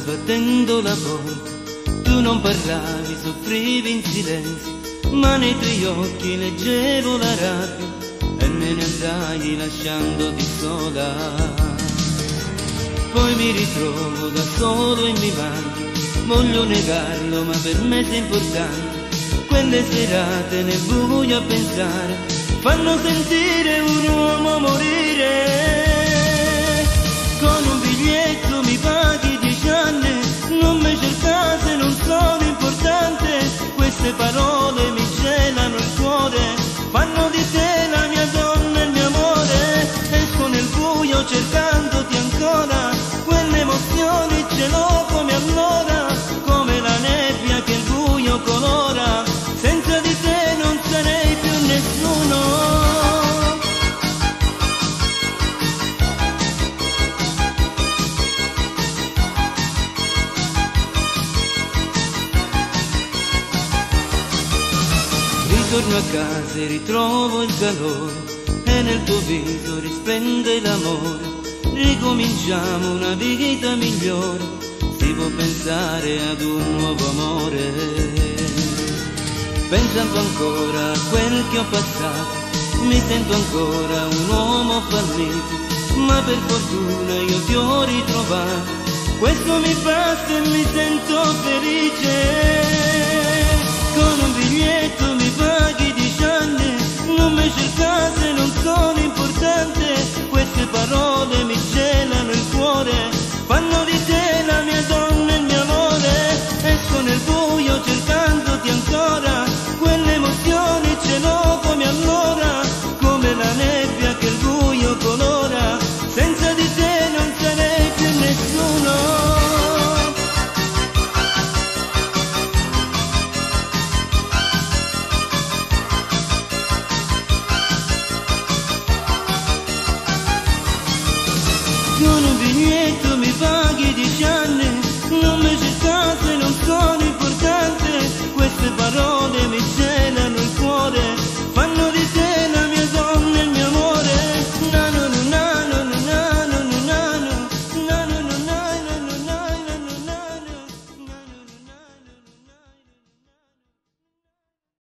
sbattendo la porta. Tu non parlavi, soffrivi in silenzio, ma nei tuoi occhi leggevo la rabbia e me ne andai lasciandoti sola. Poi mi ritrovo da solo e mi manchi, voglio negarlo ma per me sei importante. Quelle serate nel buio a pensare fanno sentire un uomo morire. Con un biglietto mi paghi 10 anni, non mi cercate, non sono importante. Queste parole mi gelano il cuore, fanno di te la mia donna e il mio amore. Esco nel buio cercandoti ancora, quelle emozioni ce l'ho come allora, come la nebbia che il buio colora. Senza di te non sarei più nessuno. Ritorno a casa e ritrovo il calore e nel tuo viso risplende l'amore. Ricominciamo una vita migliore, si può pensare ad un nuovo amore. Pensando ancora a quel che ho passato, mi sento ancora un uomo fallito, ma per fortuna io ti ho ritrovato. Questo mi basta e mi sento felice.